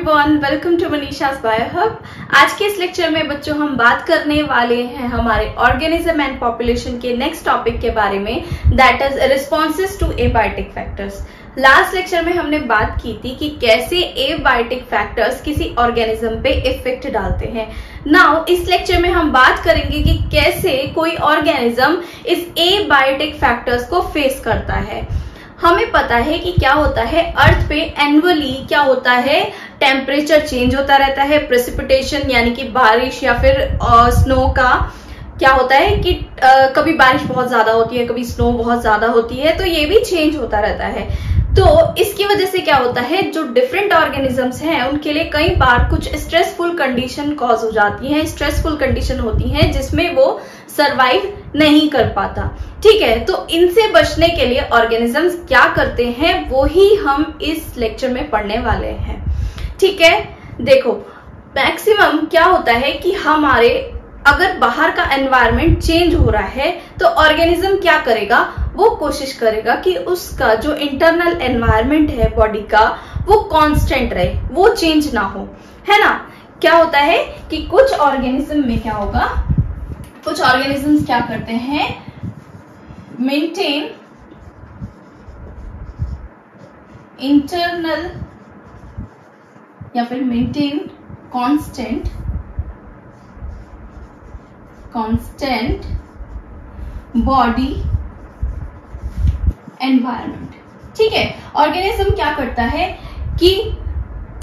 Everyone, welcome to Manisha's biohub. आज के इस लेक्चर में बच्चों हम बात करने वाले हैं हमारे ऑर्गेनिज्म एंड पॉपुलेशन के नेक्स्ट टॉपिक के बारे में, that is responses to abiotic factors. Last lecture में हमने बात की थी कि कैसे एबायोटिक फैक्टर्स किसी ऑर्गेनिज्म पे इफेक्ट डालते हैं। नाउ इस लेक्चर में हम बात करेंगे कि कैसे कोई ऑर्गेनिज्म इस एबायोटिक फैक्टर्स को फेस करता है। हमें पता है कि क्या होता है, अर्थ पे एनुअली क्या होता है, टेम्परेचर चेंज होता रहता है। प्रेसिपिटेशन यानी कि बारिश या फिर स्नो का क्या होता है कि कभी बारिश बहुत ज्यादा होती है, कभी स्नो बहुत ज्यादा होती है, तो ये भी चेंज होता रहता है। तो इसकी वजह से क्या होता है, जो डिफरेंट ऑर्गेनिजम्स हैं उनके लिए कई बार कुछ स्ट्रेसफुल कंडीशन कॉज हो जाती है, स्ट्रेसफुल कंडीशन होती है जिसमें वो सरवाइव नहीं कर पाता। ठीक है, तो इनसे बचने के लिए ऑर्गेनिजम्स क्या करते हैं वो ही हम इस लेक्चर में पढ़ने वाले हैं। ठीक है, देखो मैक्सिमम क्या होता है कि हमारे अगर बाहर का एनवायरनमेंट चेंज हो रहा है तो ऑर्गेनिज्म क्या करेगा, वो कोशिश करेगा कि उसका जो इंटरनल एनवायरनमेंट है बॉडी का वो कांस्टेंट रहे, वो चेंज ना हो, है ना। क्या होता है कि कुछ ऑर्गेनिज्म में क्या होगा, कुछ ऑर्गेनिजम्स क्या करते हैं, मेंटेन इंटरनल या फिर मेंटेन कांस्टेंट बॉडी एनवायरनमेंट। ठीक है, ऑर्गेनिज्म क्या करता है कि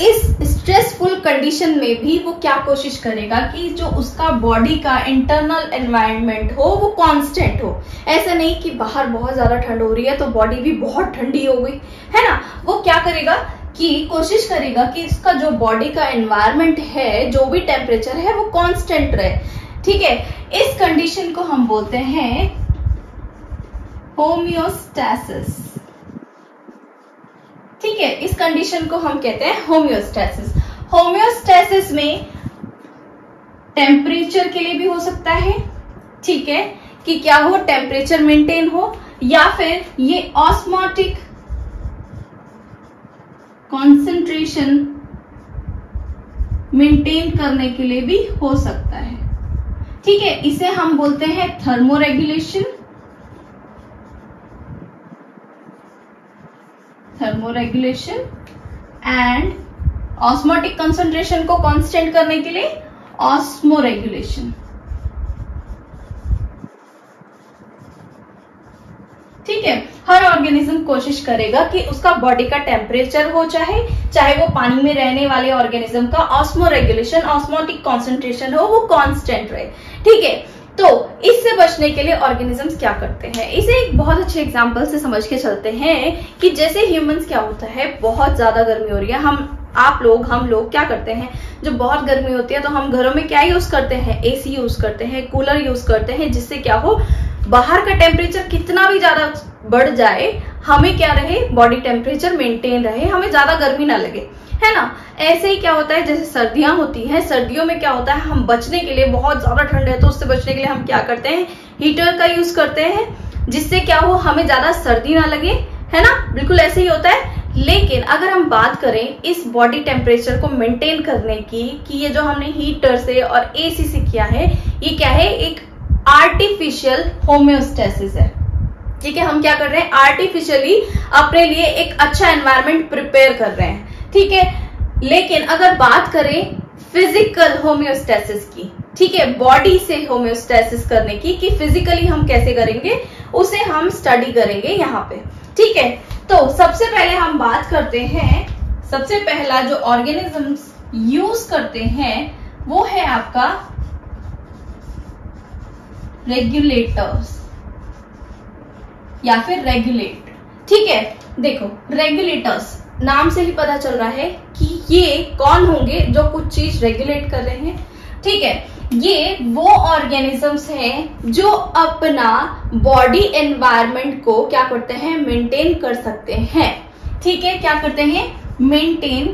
इस स्ट्रेसफुल कंडीशन में भी वो क्या कोशिश करेगा कि जो उसका बॉडी का इंटरनल एनवायरनमेंट हो वो कांस्टेंट हो। ऐसा नहीं कि बाहर बहुत ज्यादा ठंड हो रही है तो बॉडी भी बहुत ठंडी हो गई, है ना। वो क्या करेगा कि कोशिश करेगा कि इसका जो बॉडी का एनवायरनमेंट है, जो भी टेम्परेचर है वो कांस्टेंट रहे। ठीक है, इस कंडीशन को हम बोलते हैं होमियोस्टैसिस। ठीक है, इस कंडीशन को हम कहते हैं होमियोस्टैसिस। होमियोस्टैसिस में टेम्परेचर के लिए भी हो सकता है, ठीक है, कि क्या हो, टेम्परेचर मेंटेन हो, या फिर ये ऑस्मोटिक कॉन्सेंट्रेशन मेंटेन करने के लिए भी हो सकता है। ठीक है, इसे हम बोलते हैं thermoregulation. Thermoregulation and osmotic concentration को कांस्टेंट करने के लिए ऑस्मोरेगुलेशन। ठीक है, हर ऑर्गेनिज्म कोशिश करेगा कि उसका बॉडी का टेम्परेचर हो, चाहे वो पानी में रहने वाले ऑर्गेनिज्म का ऑस्मोरेगुलेशन, ऑस्मोटिक कॉन्सेंट्रेशन हो, वो कांस्टेंट रहे। ठीक है, तो इससे बचने के लिए ऑर्गेनिजम्स क्या करते हैं, इसे एक बहुत अच्छे एग्जांपल से समझ के चलते हैं कि जैसे ह्यूमंस क्या होता है, बहुत ज्यादा गर्मी हो रही है, हम लोग क्या करते हैं, जब बहुत गर्मी होती है तो हम घरों में क्या यूज करते हैं, एसी यूज करते हैं, कूलर यूज करते हैं, जिससे क्या हो, बाहर का टेम्परेचर कितना भी ज्यादा बढ़ जाए हमें क्या रहे, बॉडी टेम्परेचर मेंटेन रहे, हमें ज्यादा गर्मी ना लगे, है ना। ऐसे ही क्या होता है, जैसे सर्दियां होती हैं, सर्दियों में क्या होता है, हम बचने के लिए, बहुत ज्यादा ठंड है तो उससे बचने के लिए हम क्या करते हैं, हीटर का यूज करते हैं, जिससे क्या हो, हमें ज्यादा सर्दी ना लगे, है ना। बिल्कुल ऐसे ही होता है। लेकिन अगर हम बात करें इस बॉडी टेम्परेचर को मेंटेन करने की, कि ये जो हमने हीटर से और एसी से किया है, ये क्या है, एक आर्टिफिशियल होम्योस्टेसिस है। ठीक है, हम क्या कर रहे हैं, आर्टिफिशियली अपने लिए एक अच्छा एनवायरनमेंट प्रिपेयर कर रहे हैं। ठीक है, लेकिन अगर बात करें फिजिकल होम्योस्टेसिस की, ठीक है, बॉडी से होम्योस्टेसिस करने की, कि फिजिकली हम कैसे करेंगे, उसे हम स्टडी करेंगे यहाँ पे। ठीक है, तो सबसे पहले हम बात करते हैं, सबसे पहला जो ऑर्गेनिजम्स यूज करते हैं वो है आपका रेगुलेटर्स या फिर रेगुलेट। ठीक है, देखो रेगुलेटर्स नाम से ही पता चल रहा है कि ये कौन होंगे जो कुछ चीज रेगुलेट कर रहे हैं। ठीक है, ये वो ऑर्गेनिजम्स हैं जो अपना बॉडी एनवायरनमेंट को क्या करते हैं, मेंटेन कर सकते हैं। ठीक है, क्या करते हैं, मेंटेन,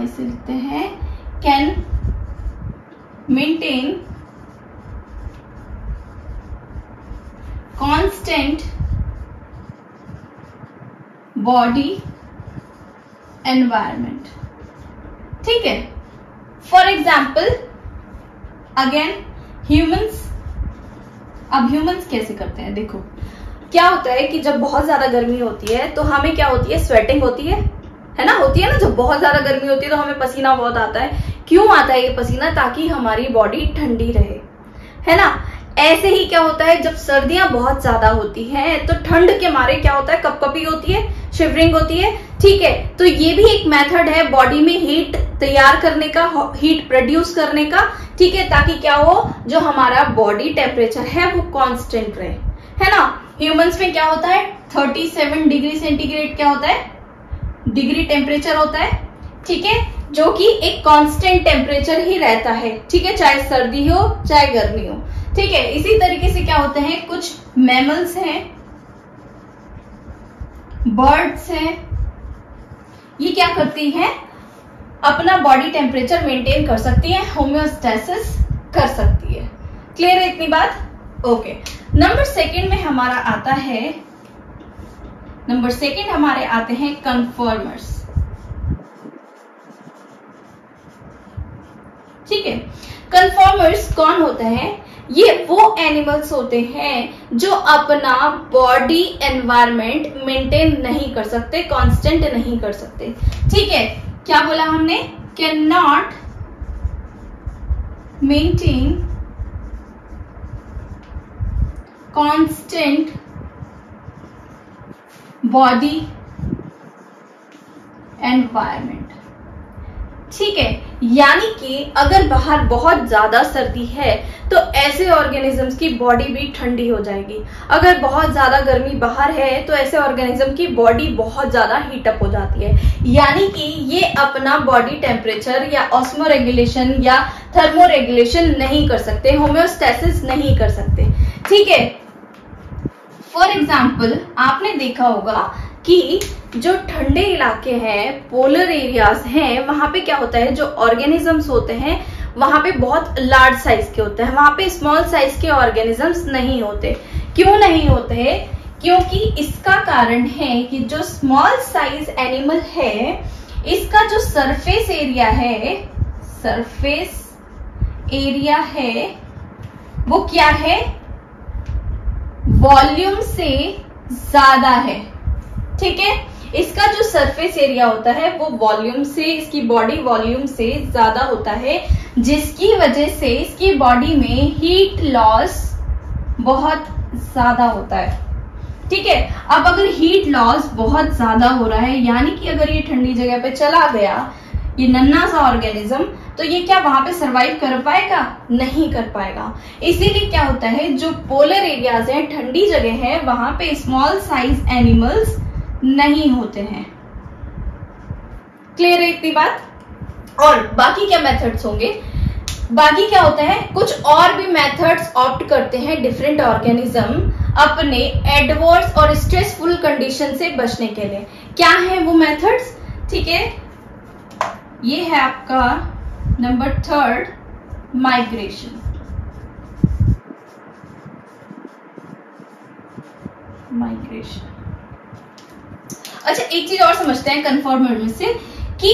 इसे लिखते हैं, can maintain constant body environment. ठीक है। फॉर एग्जाम्पल अगेन ह्यूमंस, अब ह्यूमंस कैसे करते हैं, देखो क्या होता है कि जब बहुत ज्यादा गर्मी होती है तो हमें क्या होती है, स्वेटिंग होती है ना, होती है ना। जब बहुत ज्यादा गर्मी होती है तो हमें पसीना बहुत आता है। क्यों आता है ये पसीना? ताकि हमारी बॉडी ठंडी रहे, है ना। ऐसे ही क्या होता है, जब सर्दियां बहुत ज्यादा होती हैं तो ठंड के मारे क्या होता है, कपकपी होती है, शिवरिंग होती है, ठीक है। तो ये भी एक मेथड है बॉडी में हीट तैयार करने का, हीट प्रोड्यूस करने का, ठीक है, ताकि क्या हो, जो हमारा बॉडी टेम्परेचर है वो कांस्टेंट रहे, है ना। ह्यूमंस में क्या होता है, 37 डिग्री सेंटीग्रेड क्या होता है, डिग्री टेम्परेचर होता है, ठीक है, जो कि एक कांस्टेंट टेम्परेचर ही रहता है, ठीक है, चाहे सर्दी हो चाहे गर्मी हो, ठीक है। इसी तरीके से क्या होते हैं, कुछ मैमल्स हैं, बर्ड्स हैं, ये क्या करती हैं, अपना बॉडी टेम्परेचर मेंटेन कर सकती है, होम्योस्टेसिस कर सकती है। क्लियर है इतनी बात? ओके। नंबर सेकंड में हमारा आता है, नंबर सेकंड हमारे आते हैं कन्फर्मर्स, ठीक है। कन्फर्मर्स कौन होते हैं? ये वो एनिमल्स होते हैं जो अपना बॉडी एनवायरमेंट मेंटेन नहीं कर सकते, कांस्टेंट नहीं कर सकते, ठीक है। क्या बोला हमने, can not maintain constant body environment, ठीक है। यानी कि अगर बाहर बहुत ज्यादा सर्दी है तो ऐसे ऑर्गेनिजम्स की बॉडी भी ठंडी हो जाएगी। अगर बहुत ज्यादा गर्मी बाहर है तो ऐसे ऑर्गेनिज्म की बॉडी बहुत ज्यादा हीटअप हो जाती है। यानी कि ये अपना बॉडी टेम्परेचर या ऑस्मो रेगुलेशन या थर्मो रेगुलेशन नहीं कर सकते, होम्योस्टेसिस नहीं कर सकते, ठीक है। फॉर एग्जाम्पल आपने देखा होगा कि जो ठंडे इलाके हैं, पोलर एरियाज हैं, वहां पे क्या होता है, जो ऑर्गेनिजम्स होते हैं वहां पे बहुत लार्ज साइज के होते हैं, वहां पे स्मॉल साइज के ऑर्गेनिजम्स नहीं होते। क्यों नहीं होते? क्योंकि इसका कारण है कि जो स्मॉल साइज एनिमल है इसका जो सरफेस एरिया है, सरफेस एरिया है वो क्या है, वॉल्यूम से ज्यादा है, ठीक है। इसका जो सरफेस एरिया होता है वो वॉल्यूम से, इसकी बॉडी वॉल्यूम से ज्यादा होता है, जिसकी वजह से इसकी बॉडी में हीट लॉस बहुत ज्यादा होता है, ठीक है। अब अगर हीट लॉस बहुत ज्यादा हो रहा है, यानी कि अगर ये ठंडी जगह पे चला गया, ये नन्हा सा ऑर्गेनिज्म, तो ये क्या वहां पे सरवाइव कर पाएगा? नहीं कर पाएगा। इसीलिए क्या होता है, जो पोलर एरियाज हैं, ठंडी जगह है, वहां पे स्मॉल साइज एनिमल्स नहीं होते हैं। क्लियर है इतनी बात? और बाकी क्या मेथड्स होंगे? बाकी क्या होता है, कुछ और भी मेथड्स ऑप्ट करते हैं डिफरेंट ऑर्गेनिज्म अपने एडवर्स और स्ट्रेसफुल कंडीशन से बचने के लिए। क्या है वो मेथड्स? ठीक है, ये है आपका नंबर 3, माइग्रेशन। माइग्रेशन। अच्छा, एक चीज और समझते हैं कन्फर्मर में से कि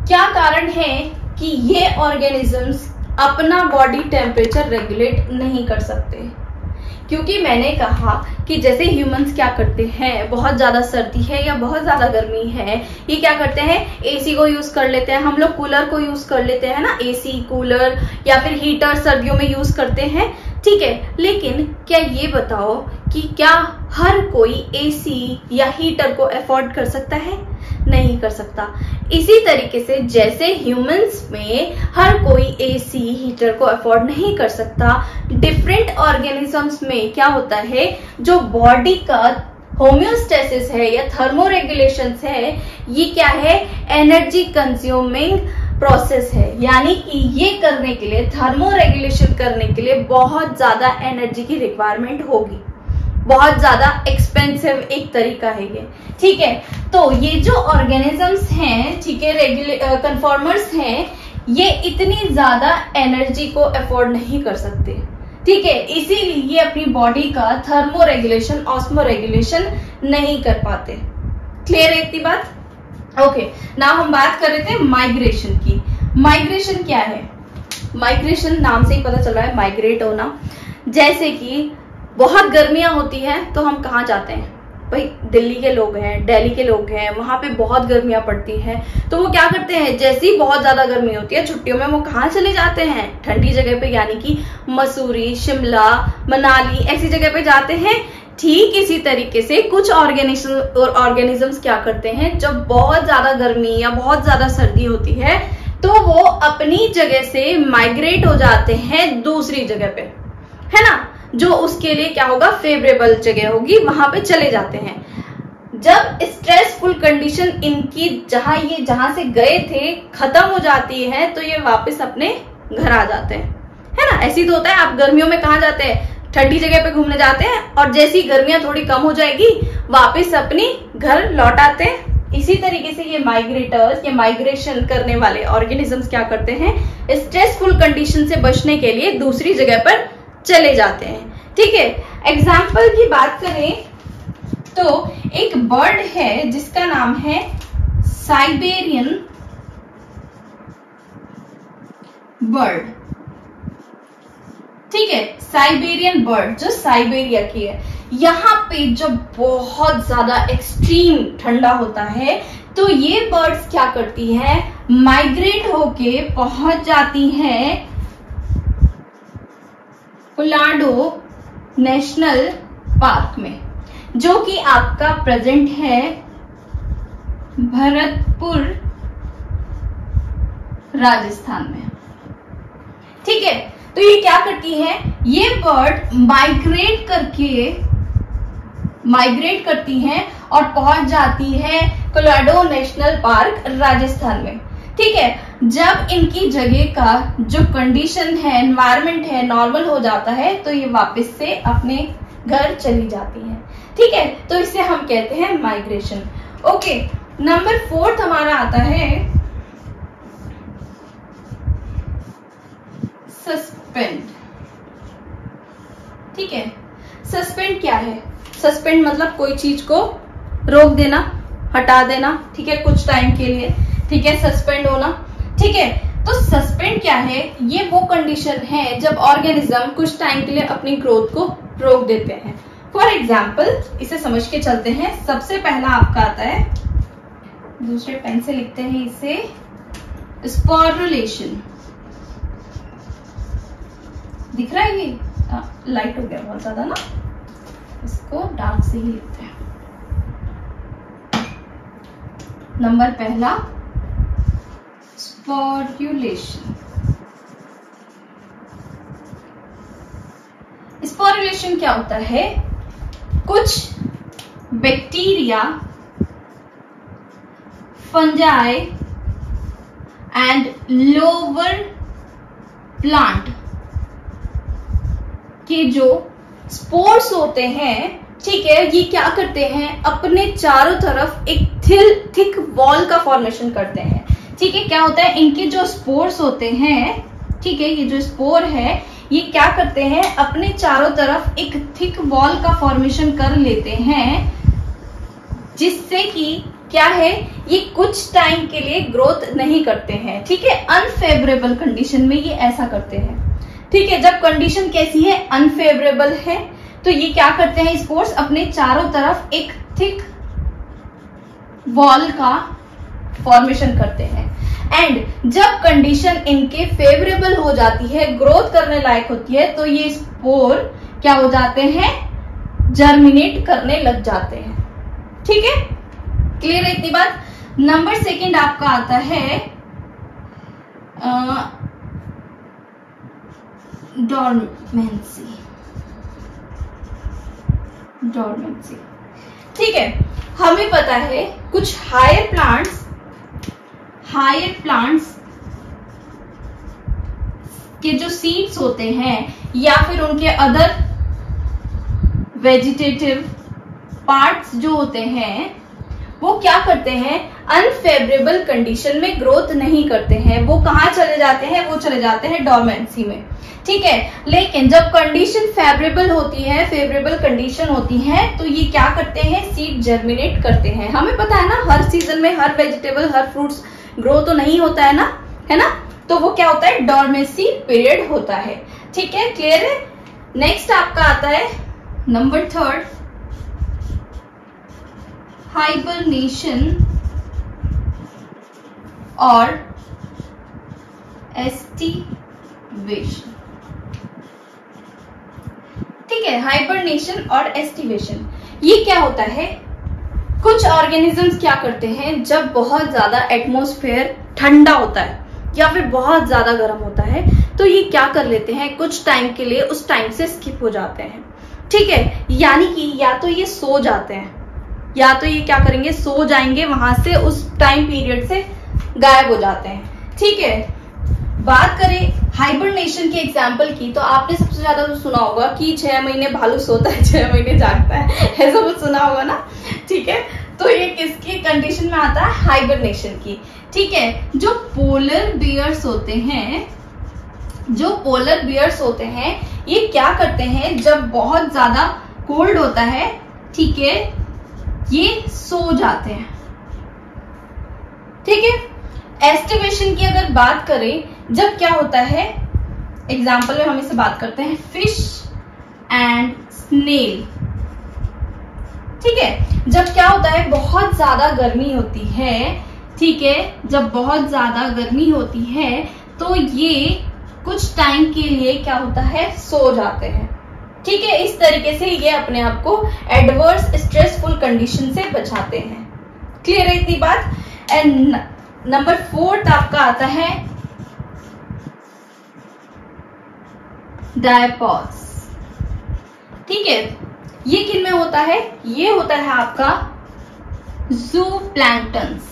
क्या कारण है कि ये ऑर्गेनिजम्स अपना बॉडी टेम्परेचर रेगुलेट नहीं कर सकते। क्योंकि मैंने कहा कि जैसे ह्यूमंस क्या करते हैं, बहुत ज्यादा सर्दी है या बहुत ज्यादा गर्मी है, ये क्या करते हैं, एसी को यूज कर लेते हैं, हम लोग कूलर को यूज कर लेते हैं ना, एसी, कूलर या फिर हीटर सर्दियों में यूज करते हैं, ठीक है। लेकिन क्या ये बताओ कि क्या हर कोई एसी या हीटर को अफोर्ड कर सकता है? नहीं कर सकता। इसी तरीके से जैसे ह्यूमंस में हर कोई एसी, हीटर को अफोर्ड नहीं कर सकता, डिफरेंट ऑर्गेनिजम्स में क्या होता है, जो बॉडी का होम्योस्टेसिस है या थर्मो रेगुलेशंस है, ये क्या है, एनर्जी कंज्यूमिंग प्रोसेस है। यानी कि ये करने के लिए, थर्मो रेगुलेशन करने के लिए बहुत ज्यादा एनर्जी की रिक्वायरमेंट होगी, बहुत ज्यादा एक्सपेंसिव एक तरीका है ये, ठीक है। तो ये जो ऑर्गेनिजम्स हैं, ठीक है, कन्फर्मर्स हैं, ये इतनी ज्यादा एनर्जी को अफोर्ड नहीं कर सकते, ठीक है। इसीलिए ये अपनी बॉडी का थर्मो रेगुलेशन, ऑस्मो रेगुलेशन नहीं कर पाते। क्लियर है इतनी बात? ओके, नाउ हम बात कर रहे थे माइग्रेशन की। माइग्रेशन क्या है? माइग्रेशन नाम से ही पता चल रहा है, माइग्रेट होना। जैसे कि बहुत गर्मियां होती हैं तो हम कहाँ जाते हैं भाई? दिल्ली के लोग हैं, दिल्ली के लोग हैं, वहां पे बहुत गर्मियां पड़ती हैं, तो वो क्या करते हैं, जैसे ही बहुत ज्यादा गर्मी होती है छुट्टियों में वो कहाँ चले जाते हैं? ठंडी जगह पे, यानी कि मसूरी, शिमला, मनाली ऐसी जगह पे जाते हैं। ठीक इसी तरीके से कुछ ऑर्गेनिजम्स क्या करते हैं, जब बहुत ज्यादा गर्मी या बहुत ज्यादा सर्दी होती है तो वो अपनी जगह से माइग्रेट हो जाते हैं दूसरी जगह पे, है ना, जो उसके लिए क्या होगा, फेवरेबल जगह होगी, वहां पे चले जाते हैं। जब स्ट्रेसफुल कंडीशन इनकी जहां से गए थे खत्म हो जाती है तो ये वापस अपने घर आ जाते हैं, है ना। ऐसी तो होता है, आप गर्मियों में कहाँ जाते हैं? ठंडी जगह पे घूमने जाते हैं, और जैसी गर्मियां थोड़ी कम हो जाएगी वापस अपनी घर लौट आते हैं। इसी तरीके से ये माइग्रेटर्स, ये माइग्रेशन करने वाले ऑर्गेनिजम्स क्या करते हैं, स्ट्रेसफुल कंडीशन से बचने के लिए दूसरी जगह पर चले जाते हैं। ठीक है, एग्जाम्पल की बात करें तो एक बर्ड है जिसका नाम है साइबेरियन बर्ड। ठीक है, साइबेरियन बर्ड जो साइबेरिया की है, यहाँ पे जब बहुत ज्यादा एक्सट्रीम ठंडा होता है तो ये बर्ड्स क्या करती है, माइग्रेट होके पहुंच जाती हैं कोलोराडो नेशनल पार्क में, जो कि आपका प्रेजेंट है भरतपुर राजस्थान में। ठीक है, तो ये क्या करती है, ये बर्ड माइग्रेट करती हैं और पहुंच जाती है कोलोराडो नेशनल पार्क राजस्थान में। ठीक है, जब इनकी जगह का जो कंडीशन है, एनवायरनमेंट है, नॉर्मल हो जाता है तो ये वापस से अपने घर चली जाती हैं। ठीक है, तो इसे हम कहते हैं माइग्रेशन। ओके, नंबर 4 हमारा आता है सस्पेंड। ठीक है, सस्पेंड क्या है? सस्पेंड मतलब कोई चीज को रोक देना, हटा देना, ठीक है, कुछ टाइम के लिए। ठीक है, सस्पेंड होना। ठीक है, तो सस्पेंड क्या है, ये वो कंडीशन है जब ऑर्गेनिज्म कुछ टाइम के लिए अपनी ग्रोथ को रोक देते हैं। फॉर एग्जाम्पल इसे समझ के चलते हैं। सबसे पहला आपका आता है, दूसरे पेन से लिखते हैं इसे, स्पोरुलेशन। दिख रहा है ये? लाइट हो गया बहुत ज्यादा ना, इसको डार्क से ही लिखते हैं। नंबर पहला स्पोरुलेशन। स्पोरुलेशन क्या होता है, कुछ bacteria, fungi and lower plant के जो स्पोर्स होते हैं, ठीक है, ये क्या करते हैं, अपने चारों तरफ एक थिक वॉल का फॉर्मेशन करते हैं। ठीक है, क्या होता है, इनके जो स्पोर्स होते हैं, ठीक है, ये जो स्पोर है ये क्या करते हैं, अपने चारों तरफ एक थिक वॉल का फॉर्मेशन कर लेते हैं, जिससे कि क्या है, ये कुछ टाइम के लिए ग्रोथ नहीं करते हैं। ठीक है, अनफेवरेबल कंडीशन में ये ऐसा करते हैं। ठीक है, जब कंडीशन कैसी है, अनफेवरेबल है, तो ये क्या करते हैं, स्पोर्स अपने चारों तरफ एक थिक वॉल का फॉर्मेशन करते हैं। एंड जब कंडीशन इनके फेवरेबल हो जाती है, ग्रोथ करने लायक होती है, तो ये स्पोर क्या हो जाते हैं, जर्मिनेट करने लग जाते हैं। ठीक है, क्लियर है इतनी बात। नंबर 2 आपका आता है डॉर्मेंसी। ठीक है, हमें पता है कुछ हायर प्लांट्स के जो सीड्स होते हैं या फिर उनके अदर वेजिटेटिव पार्ट्स जो होते हैं, वो क्या करते हैं, अनफेवरेबल कंडीशन में ग्रोथ नहीं करते हैं। वो कहाँ चले जाते हैं, वो चले जाते हैं डॉर्मेंसी में। ठीक है, लेकिन जब कंडीशन फेवरेबल कंडीशन होती है, तो ये क्या करते हैं, सीड जर्मिनेट करते हैं। हमें पता है ना, हर सीजन में हर वेजिटेबल, हर फ्रूट्स ग्रो तो नहीं होता है ना, है ना, तो वो क्या होता है, डॉर्मेंसी पीरियड होता है। ठीक है, क्लियर है। नेक्स्ट आपका आता है नंबर 3, हाइबरनेशन और एस्टिवेशन। ठीक है, हाइबरनेशन और एस्टिवेशन ये क्या होता है, कुछ ऑर्गेनिजम्स क्या करते हैं, जब बहुत ज्यादा एटमॉस्फेयर ठंडा होता है या फिर बहुत ज्यादा गर्म होता है, तो ये क्या कर लेते हैं, कुछ टाइम के लिए उस टाइम से स्किप हो जाते हैं। ठीक है, यानी कि या तो ये सो जाते हैं, या तो ये क्या करेंगे, सो जाएंगे, वहां से उस टाइम पीरियड से गायब हो जाते हैं। ठीक है, बात करें हाइबरनेशन के एग्जाम्पल की, तो आपने सबसे ज्यादा तो सुना होगा कि 6 महीने भालू सोता है, 6 महीने जागता है, ऐसा कुछ सुना होगा ना। ठीक है, तो ये किसकी कंडीशन में आता है, हाइबरनेशन की। ठीक है, जो पोलर बियर्स होते हैं, ये क्या करते हैं, जब बहुत ज्यादा कोल्ड होता है, ठीक है, ये सो जाते हैं। ठीक है, एस्टिवेशन की अगर बात करें, जब क्या होता है, एग्जाम्पल में हम इसे बात करते हैं फिश एंड स्नेल। ठीक है, जब क्या होता है, बहुत ज्यादा गर्मी होती है, ठीक है, जब बहुत ज्यादा गर्मी होती है तो ये कुछ टाइम के लिए क्या होता है, सो जाते हैं। ठीक है, इस तरीके से ये अपने आप को एडवर्स स्ट्रेसफुल कंडीशन से बचाते हैं। क्लियर है इतनी बात। एंड नंबर 4 आपका आता है डायपॉड्स। ठीक है, ये किन में होता है, ये होता है आपका ज़ूप्लैंक्टन्स।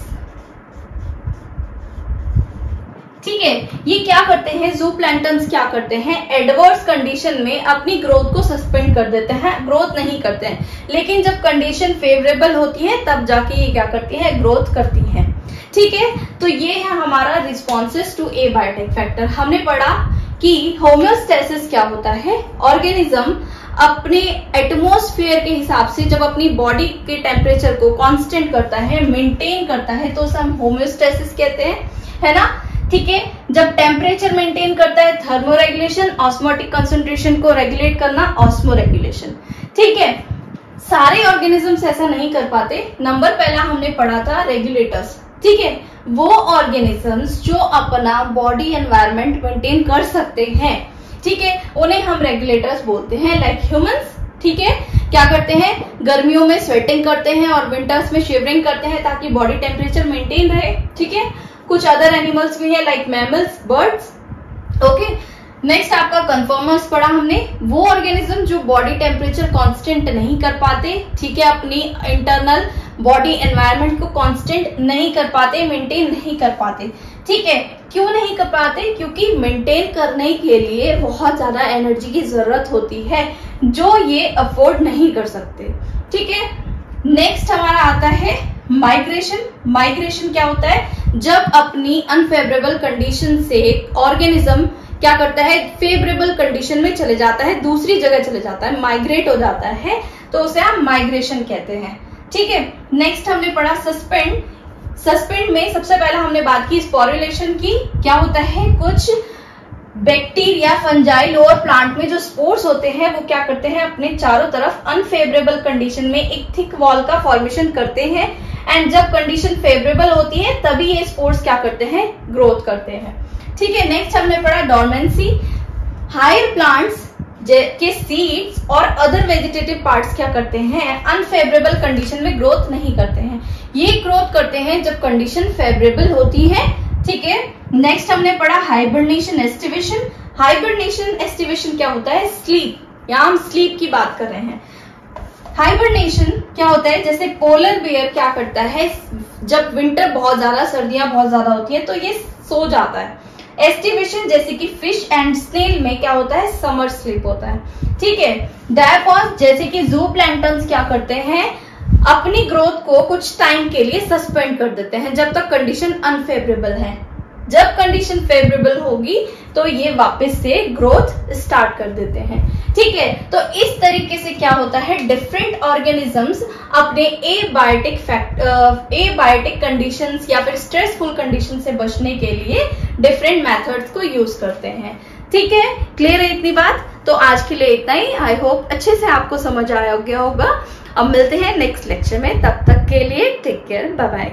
ठीक है, ये क्या करते हैं, ज़ूप्लैंक्टन्स क्या करते हैं, एडवर्स कंडीशन में अपनी ग्रोथ को सस्पेंड कर देते हैं, ग्रोथ नहीं करते हैं, लेकिन जब कंडीशन फेवरेबल होती है तब जाके ये क्या करती है, ग्रोथ करती है। ठीक है, तो ये है हमारा रिस्पॉन्सेस टू एबायोटिक फैक्टर। हमने पढ़ा कि होम्योस्टेसिस क्या होता है, ऑर्गेनिज्म अपने एटमॉस्फेयर के हिसाब से जब अपनी बॉडी के टेम्परेचर को कांस्टेंट करता है, मेंटेन करता है, तो उसे हम होम्योस्टेसिस कहते हैं, है ना। ठीक है, जब टेम्परेचर मेंटेन करता है, थर्मोरेगुलेशन, ऑस्मोटिक कंसंट्रेशन को रेगुलेट करना, ऑस्मोरेगुलेशन। ठीक है, सारे ऑर्गेनिजम्स ऐसा नहीं कर पाते। नंबर पहला हमने पढ़ा था रेगुलेटर्स। ठीक है, वो ऑर्गेनिजम्स जो अपना बॉडी एनवायरनमेंट मेंटेन कर सकते हैं, ठीक है, उन्हें हम रेगुलेटर्स बोलते हैं, लाइक ह्यूमंस। ठीक है, क्या करते हैं, गर्मियों में स्वेटिंग करते हैं और विंटर्स में शिवरिंग करते हैं ताकि बॉडी टेम्परेचर मेंटेन रहे। ठीक है, कुछ अदर एनिमल्स भी है like mammals, birds. Okay, next आपका कन्फर्मर्स पढ़ा हमने, वो ऑर्गेनिज्म जो बॉडी टेम्परेचर कांस्टेंट नहीं कर पाते, ठीक है, अपनी इंटरनल बॉडी एनवायरनमेंट को कांस्टेंट नहीं कर पाते, मेंटेन नहीं कर पाते। ठीक है, क्यों नहीं कर पाते, क्योंकि मेंटेन करने के लिए बहुत ज्यादा एनर्जी की जरूरत होती है जो ये अफोर्ड नहीं कर सकते। ठीक है, नेक्स्ट हमारा आता है माइग्रेशन। माइग्रेशन क्या होता है, जब अपनी अनफेवरेबल कंडीशन से ऑर्गेनिज्म क्या करता है, फेवरेबल कंडीशन में चले जाता है, दूसरी जगह चले जाता है, माइग्रेट हो जाता है, तो उसे हम माइग्रेशन कहते हैं। ठीक है, नेक्स्ट हमने पढ़ा सस्पेंड। सस्पेंड में सबसे पहले हमने बात की स्पोरुलेशन की। क्या होता है, कुछ बैक्टीरिया, फंजाई, लोअर प्लांट में जो स्पोर्स होते हैं वो क्या करते हैं, अपने चारों तरफ अनफेवरेबल कंडीशन में एक थिक वॉल का फॉर्मेशन करते हैं, एंड जब कंडीशन फेवरेबल होती है तभी ये स्पोर्स क्या करते हैं, ग्रोथ करते हैं। ठीक है, नेक्स्ट हमने पढ़ा डॉर्मेंसी। हायर प्लांट्स के सीड्स और अदर वेजिटेटिव पार्ट्स क्या करते हैं, अनफेवरेबल कंडीशन में ग्रोथ नहीं करते हैं, ये ग्रोथ करते हैं जब कंडीशन फेवरेबल होती है। ठीक है, नेक्स्ट हमने पढ़ा हाइबरनेशन एस्टिवेशन। हाइबरनेशन एस्टिवेशन क्या होता है, स्लीप, यहां हम स्लीप की बात कर रहे हैं। हाइबरनेशन क्या होता है, जैसे पोलर बियर क्या करता है, जब विंटर बहुत ज्यादा, सर्दियां बहुत ज्यादा होती है तो ये सो जाता है। एस्टिवेशन जैसे कि फिश एंड स्नेल में क्या होता है, समर स्लीप होता है। ठीक है, डायपॉड्स जैसे कि ज़ूप्लैंक्टन्स क्या करते हैं, अपनी ग्रोथ को कुछ टाइम के लिए सस्पेंड कर देते हैं जब तक कंडीशन अनफेवरेबल है। जब कंडीशन फेवरेबल होगी तो ये वापस से ग्रोथ स्टार्ट कर देते हैं। ठीक है, तो इस तरीके से क्या होता है, डिफरेंट ऑर्गेनिजम्स अपने एबायोटिक कंडीशंस या फिर स्ट्रेसफुल कंडीशन से बचने के लिए डिफरेंट मेथड्स को यूज करते हैं। ठीक है, क्लियर है इतनी बात? तो आज के लिए इतना ही। आई होप अच्छे से आपको समझ आया गया होगा। अब मिलते हैं नेक्स्ट लेक्चर में, तब तक के लिए टेक केयर, बाय बाय।